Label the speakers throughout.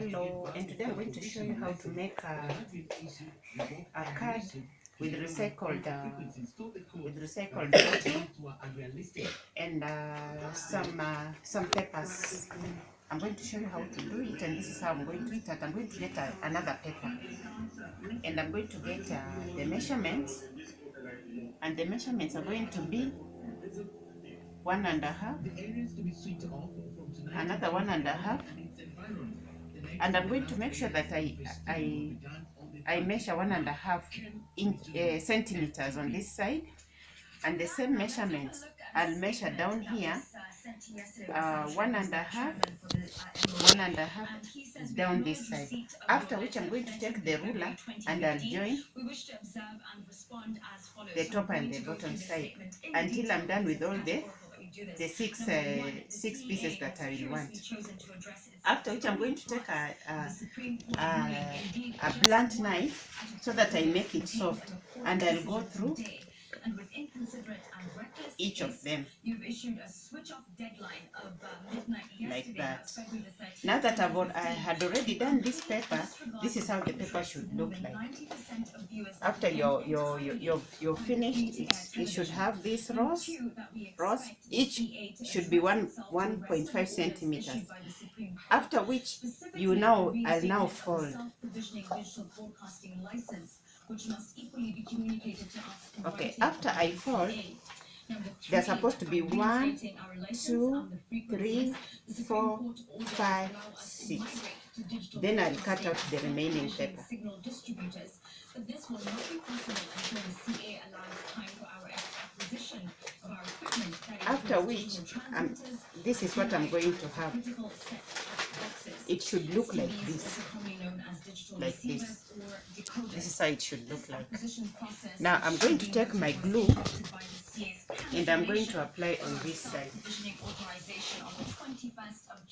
Speaker 1: Hello, and today I'm going to show you how to make a card with recycled cotton and some papers. I'm going to show you how to do it, and this is how I'm going to start. I'm going to get another paper, and I'm going to get the measurements, and the measurements are going to be 1.5, another 1.5, and I'm going to make sure that I measure 1.5 centimeters on this side, and the same measurement I'll measure down here 1.5 down this side, after which I'm going to take the ruler and I'll join the top and the bottom side until I'm done with all the six pieces that I will want. After which I'm going to take a blunt knife so that I make it soft, and I'll go through each of them like that. Now that I had already done this paper, this is how the paper should look like. After you're finished, it should have this rows. Each should be 1.5 centimeters. After which I'll now fold. Okay, after I fold, there's supposed to be 1, 2, 3, 4, 5, 6. Then I'll cut out the remaining paper. After which, this is what I'm going to have. It should look like this. Like this. This is how it should look like. Now I'm going to take my glue and I'm going to apply on this side.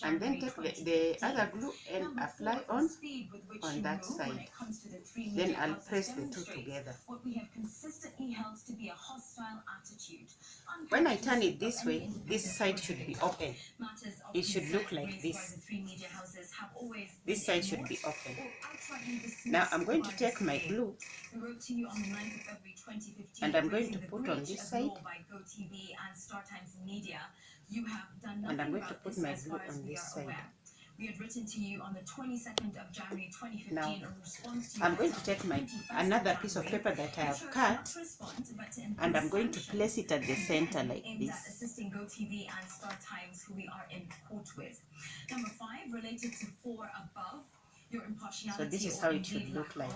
Speaker 1: And then take the other glue and apply on that side. Then I'll press the two together. When I turn it this way, this side should be open. It should look like this. This side should be open. Now I'm going to take my glue and I'm going to put on this side, and I'm going to put my glue on this side. We had written to you on the 22nd of January 2015. Now, I'm going to take another piece of paper that I have cut, and I'm going to place it at the center like this. Assisting GoTV and Star Times, who we are in court with. Number 5, related to 4 above. So this is how it should look like.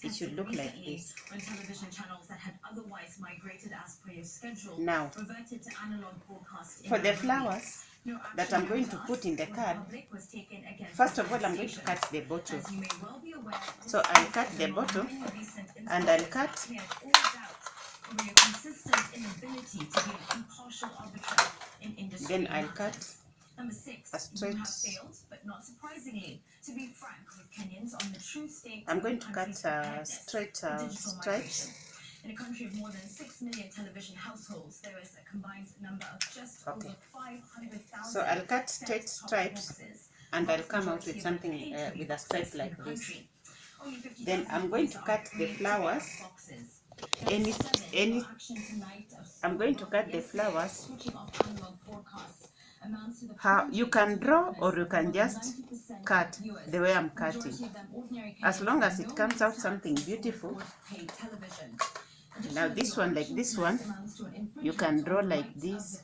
Speaker 1: It should look like this. When television channels that had otherwise migrated as per your schedule now reverted to analog broadcast. For the flowers that I'm going to put in the card, first of all I'm going to cut the bottom. So I'll cut the bottom and I'll cut then I'll cut Number 6, a straight. Failed, but not surprisingly. To be frank with Kenyans on the true state, I'm going to cut straight stripes. In a country of more than 6 million television households, there is a combined number of just over 500,000. So I'll cut straight stripes, and I'll come out with something with a stripe like this. Then I'm going to cut the flowers. I'm going to cut the flowers. How you can draw or you can just cut the way I'm cutting, as long as it comes out something beautiful. Now this one, like this one, you can draw like this.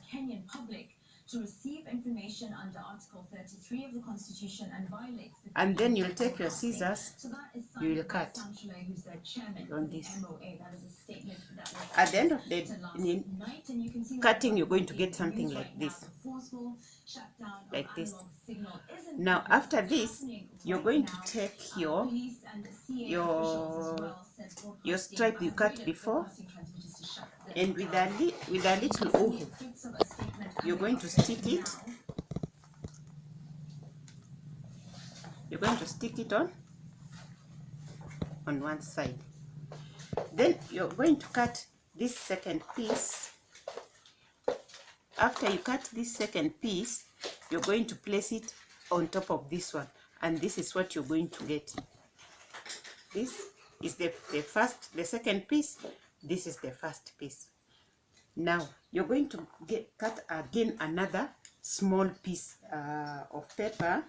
Speaker 1: To receive information under Article 33 of the Constitution and violates the and then you'll take your scissors, you will cut on this. At the end of the cutting, you're going to get something like this. Like this. Now after this, you're going to take your stripe you cut before, and with a little uhu, you're going to stick it. You're going to stick it on one side. Then you're going to cut this second piece. After you cut this second piece, you're going to place it on top of this one. and this is what you're going to get. This is the second piece. This is the first piece. Now you're going to cut again another small piece of paper,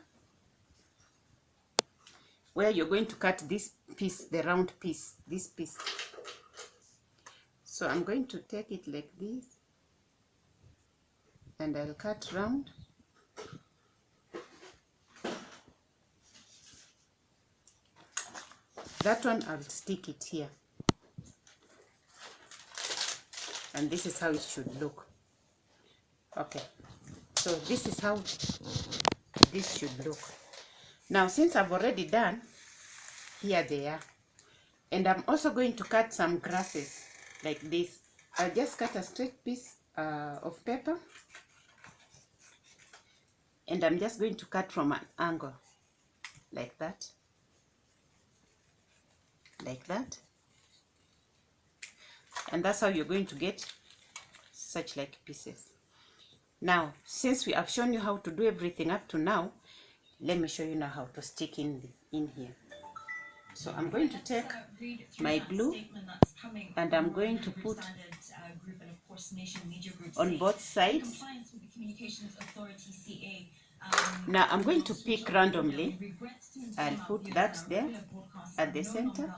Speaker 1: where you're going to cut this piece, the round piece, this piece. So I'm going to take it like this, and I'll cut round. That one I'll stick it here, and this is how it should look. Okay, so this is how this should look. Now since I've already done, here they are. And I'm also going to cut some grasses like this. I'll just cut a straight piece of paper, and I'm just going to cut from an angle like that, like that. And that's how you're going to get such like pieces. Now since we have shown you how to do everything up to now, let me show you now how to stick in here. So I'm going to take my glue, and I'm going to put on both sides. Now I'm going to pick randomly. I'll put that there at the center.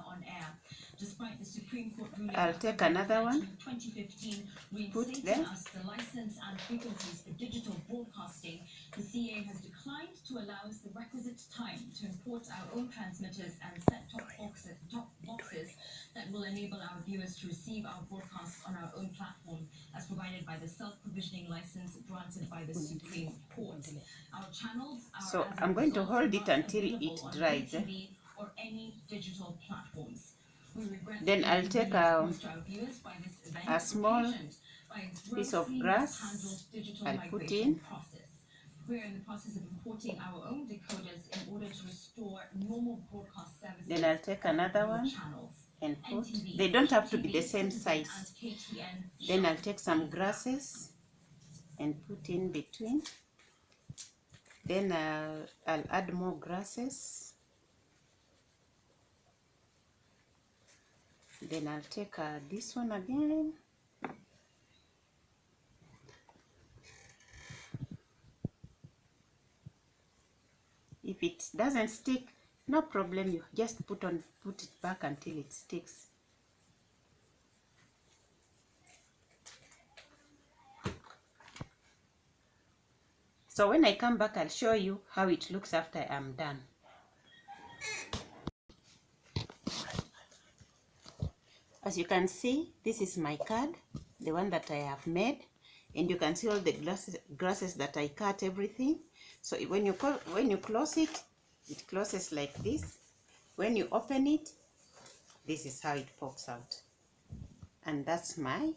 Speaker 1: I'll take another one, put there. The CA has declined to allow us the requisite time to import our own transmitters and set-top boxes that will enable our viewers to receive our broadcasts on our own platform, as provided by the self-provisioning license granted by the Supreme Court. Our channels are, so I'm going to hold it until it dries. Or any digital platforms. Then I'll take a small piece of grass. I'll put in. We're in the process of importing our own decoders in order to restore normal broadcast services. Then I'll take another one and put. They don't have to be the same size. Then I'll take some grasses and put in between. Then I'll add more grasses. Then I'll take this one again. If it doesn't stick, no problem, you just put it back until it sticks. So when I come back, I'll show you how it looks after I'm done. As you can see, this is my card, the one that I have made, and you can see all the grasses that I cut, everything. So when you close it, it closes like this. When you open it, this is how it pops out. And that's my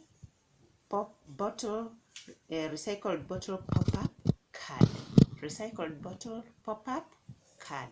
Speaker 1: recycled bottle pop-up card. Recycled bottle pop-up card.